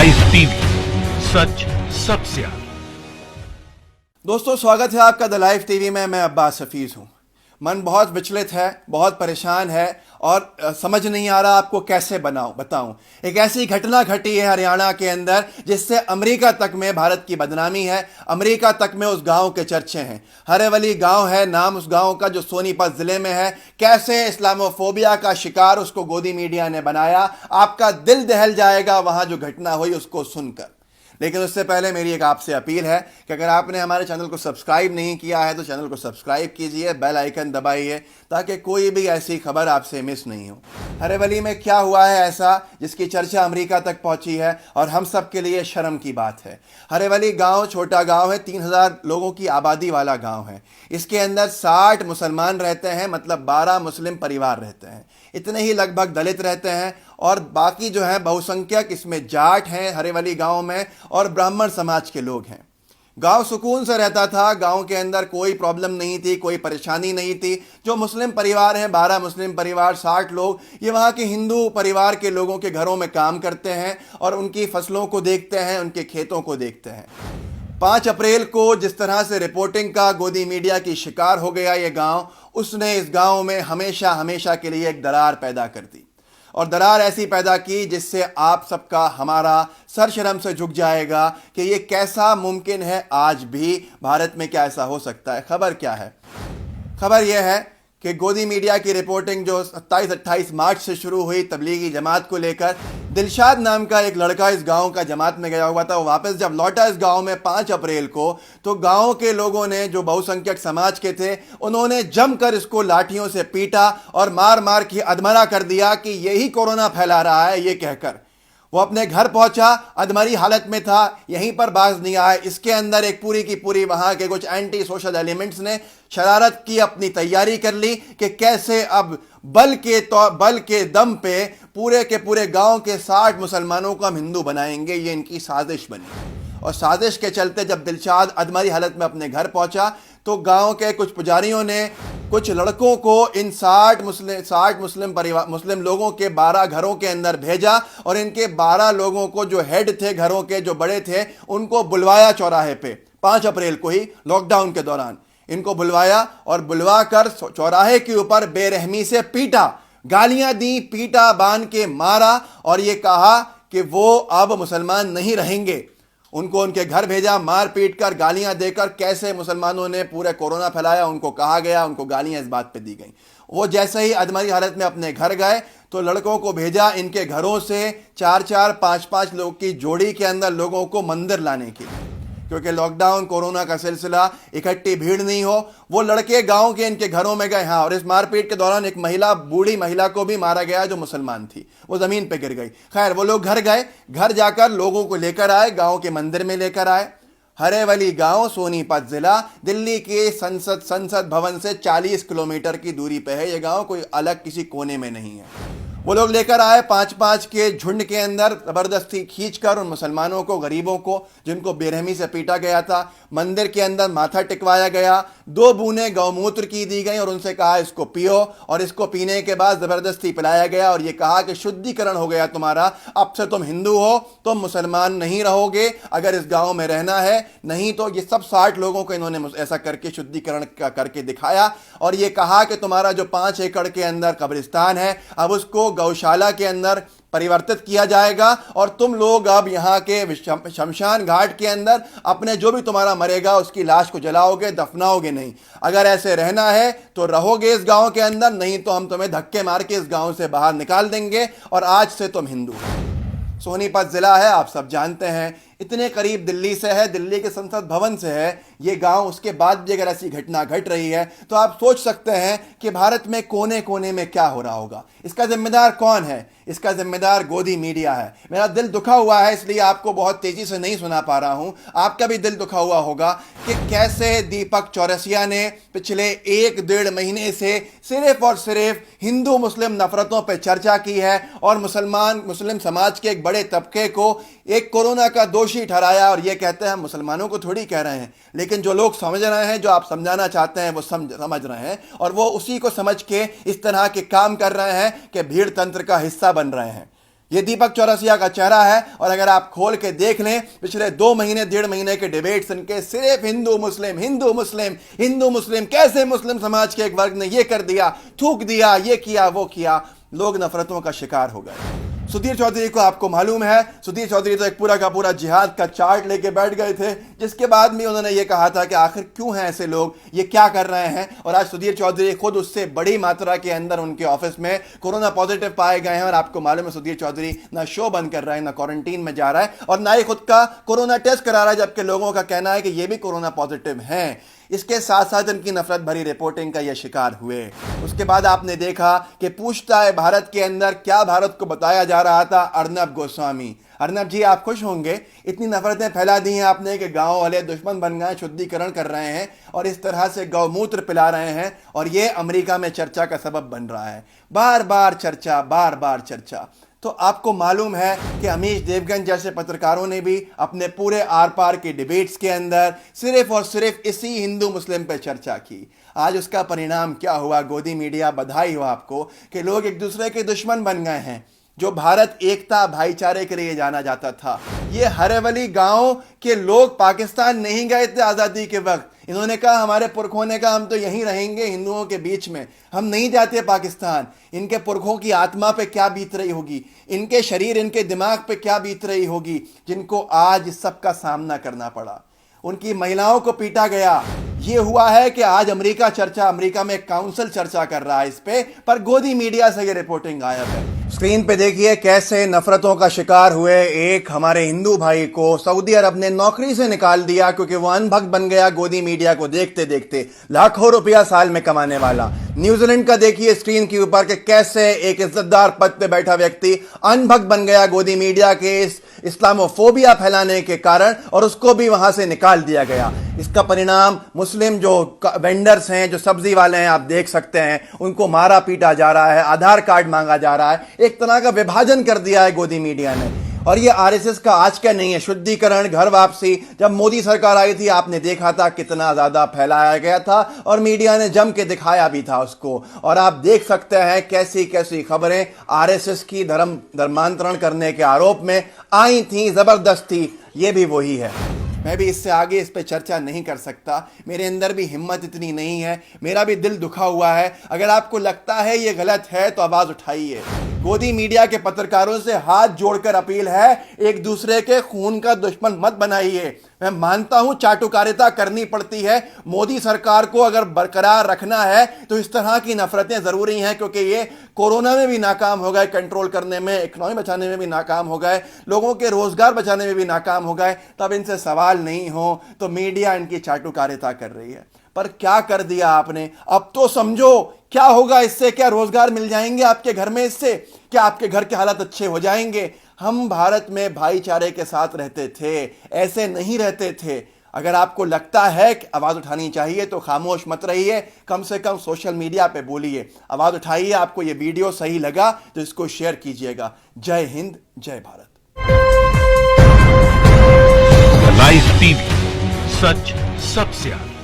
Live TV, सच सबसे आगे। दोस्तों, स्वागत है आपका द लाइव टीवी में। मैं अब्बास हफीज हूँ। मन बहुत विचलित है, बहुत परेशान है और समझ नहीं आ रहा आपको कैसे बताऊं। एक ऐसी घटना घटी है हरियाणा के अंदर जिससे अमेरिका तक में भारत की बदनामी है। अमेरिका तक में उस गांव के चर्चे हैं। हरेवली गांव है नाम उस गांव का, जो सोनीपत जिले में है। कैसे इस्लामोफोबिया का शिकार उसको गोदी मीडिया ने बनाया, आपका दिल दहल जाएगा वहां जो घटना हुई उसको सुनकर। लेकिन उससे पहले मेरी एक आपसे अपील है कि अगर आपने हमारे चैनल को सब्सक्राइब नहीं किया है तो चैनल को सब्सक्राइब कीजिए, बेल आइकन दबाइए ताकि कोई भी ऐसी खबर आपसे मिस नहीं हो। हरेवली में क्या हुआ है ऐसा जिसकी चर्चा अमेरिका तक पहुंची है और हम सब के लिए शर्म की बात है। हरेवली गांव छोटा गांव है, 3000 लोगों की आबादी वाला गांव है। इसके अंदर 60 मुसलमान रहते हैं, मतलब 12 मुस्लिम परिवार रहते हैं। इतने ही लगभग दलित रहते हैं और बाकी जो है बहुसंख्यक इसमें जाट हैं हरेवली गांव में और ब्राह्मण समाज के लोग हैं। गांव सुकून से रहता था, गांव के अंदर कोई प्रॉब्लम नहीं थी, कोई परेशानी नहीं थी। जो मुस्लिम परिवार हैं, 12 मुस्लिम परिवार, 60 लोग, ये वहाँ के हिंदू परिवार के लोगों के घरों में काम करते हैं और उनकी फसलों को देखते हैं, उनके खेतों को देखते हैं। 5 अप्रैल को जिस तरह से रिपोर्टिंग का गोदी मीडिया की शिकार हो गया ये गांव, उसने इस गांव में हमेशा हमेशा के लिए एक दरार पैदा कर दी। और दरार ऐसी पैदा की जिससे आप सबका हमारा सर शर्म से झुक जाएगा कि ये कैसा मुमकिन है, आज भी भारत में क्या ऐसा हो सकता है। खबर क्या है? खबर यह है कि गोदी मीडिया की रिपोर्टिंग जो 27-28 मार्च से शुरू हुई तबलीगी जमात को लेकर, दिलशाद नाम का एक लड़का इस गांव का जमात में गया हुआ था। वो वापस जब लौटा इस गांव में 5 अप्रैल को, तो गांव के लोगों ने, जो बहुसंख्यक समाज के थे, उन्होंने जमकर इसको लाठियों से पीटा और मार मार के अधमरा कर दिया कि यही कोरोना फैला रहा है। ये कहकर वो अपने घर पहुंचा, अधमरी हालत में था, यहीं पर बाज नहीं आया। इसके अंदर एक पूरी की पूरी वहां के कुछ एंटी सोशल एलिमेंट्स ने शरारत की, अपनी तैयारी कर ली कि कैसे अब बल के दम पे पूरे के पूरे गांव के 60 मुसलमानों को हम हिंदू बनाएंगे। ये इनकी साजिश बनी और साजिश के चलते जब दिलशाद अधमरी हालत में अपने घर पहुंचा तो गांव के कुछ पुजारियों ने कुछ लड़कों को इन 60 मुस्लिम लोगों के 12 घरों के अंदर भेजा और इनके 12 लोगों को, जो हेड थे घरों के, जो बड़े थे, उनको बुलवाया चौराहे पे। 5 अप्रैल को ही लॉकडाउन के दौरान इनको बुलवाया और बुलवा कर चौराहे के ऊपर बेरहमी से पीटा, गालियां दी, पीटा, बांध के मारा और ये कहा कि वो अब मुसलमान नहीं रहेंगे। उनको उनके घर भेजा, मार पीट कर, गालियां देकर। कैसे मुसलमानों ने पूरे कोरोना फैलाया उनको कहा गया, उनको गालियां इस बात पे दी गई। वो जैसे ही अधमरी हालत में अपने घर गए तो लड़कों को भेजा इनके घरों से 4-4, 5-5 लोग की जोड़ी के अंदर लोगों को मंदिर लाने के लिए, क्योंकि लॉकडाउन, कोरोना का सिलसिला, इकट्ठी भीड़ नहीं हो। वो लड़के गांव के इनके घरों में गए। हाँ, और इस मारपीट के दौरान एक महिला, बूढ़ी महिला को भी मारा गया जो मुसलमान थी, वो जमीन पे गिर गई। खैर, वो लोग घर गए, घर जाकर लोगों को लेकर आए, गांव के मंदिर में लेकर आए। हरेवली गांव सोनीपत जिला, दिल्ली के संसद भवन से 40 किलोमीटर की दूरी पे है ये गांव, कोई अलग किसी कोने में नहीं है। वो लोग लेकर आए 5-5 के झुंड के अंदर, जबरदस्ती खींचकर उन मुसलमानों को, गरीबों को, जिनको बेरहमी से पीटा गया था, मंदिर के अंदर माथा टिकवाया गया। 2 बूंदें गौमूत्र की दी गई और उनसे कहा इसको पियो, और इसको पीने के बाद जबरदस्ती पिलाया गया और ये कहा कि शुद्धिकरण हो गया तुम्हारा, अब से तुम हिंदू हो, तुम मुसलमान नहीं रहोगे अगर इस गांव में रहना है। नहीं तो ये सब 60 लोगों को इन्होंने ऐसा करके शुद्धिकरण करके दिखाया और ये कहा कि तुम्हारा जो 5 एकड़ के अंदर कब्रिस्तान है, अब उसको गौशाला के अंदर परिवर्तित किया जाएगा और तुम लोग अब यहाँ के शमशान घाट के अंदर अपने जो भी तुम्हारा मरेगा उसकी लाश को जलाओगे, दफनाओगे नहीं। अगर ऐसे रहना है तो रहोगे इस गांव के अंदर, नहीं तो हम तुम्हें धक्के मार के इस गांव से बाहर निकाल देंगे और आज से तुम हिंदू हो। सोनीपत जिला है, आप सब जानते हैं, इतने करीब दिल्ली से है, दिल्ली के संसद भवन से है ये गांव। उसके बाद भी अगर ऐसी घटना घट रही है तो आप सोच सकते हैं कि भारत में कोने कोने में क्या हो रहा होगा। इसका जिम्मेदार कौन है? इसका जिम्मेदार गोदी मीडिया है। मेरा दिल दुखा हुआ है, इसलिए आपको बहुत तेजी से नहीं सुना पा रहा हूं। आपका भी दिल दुखा हुआ होगा कि कैसे दीपक चौरसिया ने पिछले 1-1.5 महीने से सिर्फ और सिर्फ हिंदू मुस्लिम नफरतों पर चर्चा की है और मुस्लिम समाज के एक बड़े तबके को एक कोरोना का दोषी ठहराया। और ये कहते हैं, मुसलमानों को थोड़ी कह रहे हैं, लेकिन जो लोग समझ रहे हैं, जो आप समझाना चाहते हैं, वो समझ रहे हैं और वो उसी को समझ के इस तरह के काम कर रहे हैं कि भीड़ तंत्र का हिस्सा बन रहे हैं। ये दीपक चौरसिया का चेहरा है। और अगर आप खोल के देख लें पिछले 2 महीने 1.5 महीने के डिबेट्स इनके सिर्फ हिंदू मुस्लिम हिंदू मुस्लिम हिंदू मुस्लिम, कैसे मुस्लिम समाज के एक वर्ग ने ये कर दिया, थूक दिया, ये किया वो किया, लोग नफरतों का शिकार हो गए। सुधीर चौधरी को आपको मालूम है, सुधीर चौधरी तो एक पूरा का पूरा जिहाद का चार्ट लेके बैठ गए थे, जिसके बाद में उन्होंने ये कहा था कि आखिर क्यों हैं ऐसे लोग, ये क्या कर रहे हैं। और आज सुधीर चौधरी खुद उससे बड़ी मात्रा के अंदर उनके ऑफिस में कोरोना पॉजिटिव पाए गए हैं। और आपको मालूम है सुधीर चौधरी ना शो बंद कर रहा है, ना क्वारंटीन में जा रहा है और ना ही खुद का कोरोना टेस्ट करा रहा है, जबकि लोगों का कहना है कि ये भी कोरोना पॉजिटिव हैं। इसके साथ साथ इनकी नफरत भरी रिपोर्टिंग का ये शिकार हुए। उसके बाद आपने देखा कि पूछता है भारत के अंदर क्या भारत को बताया जा रहा था, अर्नब गोस्वामी। अर्नब जी आप खुश होंगे, इतनी नफरतें फैला दी हैं आपने कि गांव वाले दुश्मन बन गए, शुद्धिकरण कर रहे हैं और इस तरह से गौमूत्र पिला रहे हैं और ये अमेरिका में चर्चा का सबब बन रहा है। बार बार चर्चा। तो आपको मालूम है कि अमीश देवगन जैसे पत्रकारों ने भी अपने पूरे आर पार के डिबेट्स के अंदर सिर्फ और सिर्फ इसी हिंदू मुस्लिम पे चर्चा की। आज उसका परिणाम क्या हुआ, गोदी मीडिया, बधाई हो आपको कि लोग एक दूसरे के दुश्मन बन गए हैं। जो भारत एकता भाईचारे के लिए जाना जाता था, ये हरेवली गांव के लोग पाकिस्तान नहीं गए थे आज़ादी के वक्त। इन्होंने कहा, हमारे पुरखों ने कहा हम तो यहीं रहेंगे हिंदुओं के बीच में, हम नहीं जाते पाकिस्तान। इनके पुरखों की आत्मा पे क्या बीत रही होगी, इनके शरीर इनके दिमाग पे क्या बीत रही होगी, जिनको आज इस सब का सामना करना पड़ा। उनकी महिलाओं को पीटा गया। ये हुआ है कि आज अमेरिका में काउंसिल चर्चा कर रहा है इस पे, पर गोदी मीडिया से ये रिपोर्टिंग गायब है। स्क्रीन पे देखिए कैसे नफरतों का शिकार हुए एक हमारे हिंदू भाई को सऊदी अरब ने नौकरी से निकाल दिया क्योंकि वो अनभक्त बन गया गोदी मीडिया को देखते देखते। लाखों रुपया साल में कमाने वाला। न्यूजीलैंड का देखिए स्क्रीन के ऊपर कि कैसे एक इज्जतदार पद पे बैठा व्यक्ति अनभक्त बन गया गोदी मीडिया के इस इस्लामोफोबिया फैलाने के कारण और उसको भी वहां से निकाल दिया गया। इसका परिणाम मुस्लिम जो वेंडर्स हैं, जो सब्जी वाले हैं, आप देख सकते हैं उनको मारा पीटा जा रहा है, आधार कार्ड मांगा जा रहा है। एक तरह का विभाजन कर दिया है गोदी मीडिया ने। और ये आरएसएस का आज का नहीं है, शुद्धिकरण, घर वापसी। जब मोदी सरकार आई थी आपने देखा था कितना ज्यादा फैलाया गया था और मीडिया ने जम के दिखाया भी था उसको। और आप देख सकते हैं कैसी कैसी खबरें आरएसएस की धर्मांतरण करने के आरोप में आई थी, जबरदस्ती। ये भी वही है। मैं भी इससे आगे इस पे चर्चा नहीं कर सकता, मेरे अंदर भी हिम्मत इतनी नहीं है, मेरा भी दिल दुखा हुआ है। अगर आपको लगता है ये गलत है तो आवाज उठाइए। गोदी मीडिया के पत्रकारों से हाथ जोड़कर अपील है, एक दूसरे के खून का दुश्मन मत बनाइए। मैं मानता हूं चाटुकारिता करनी पड़ती है, मोदी सरकार को अगर बरकरार रखना है तो इस तरह की नफरतें जरूरी हैं, क्योंकि ये कोरोना में भी नाकाम हो गए कंट्रोल करने में, इकोनॉमी बचाने में भी नाकाम हो गए, लोगों के रोजगार बचाने में भी नाकाम हो गए। तब इनसे सवाल नहीं हो तो मीडिया इनकी चाटुकारिता कर रही है। पर क्या कर दिया आपने, अब तो समझो क्या होगा इससे। क्या रोजगार मिल जाएंगे आपके घर में इससे? क्या आपके घर के हालात अच्छे हो जाएंगे? हम भारत में भाईचारे के साथ रहते थे, ऐसे नहीं रहते थे। अगर आपको लगता है कि आवाज उठानी चाहिए तो खामोश मत रहिए, कम से कम सोशल मीडिया पे बोलिए, आवाज उठाइए। आपको ये वीडियो सही लगा तो इसको शेयर कीजिएगा। जय हिंद, जय भारत। लाइव टीवी, सच सबसे आगे।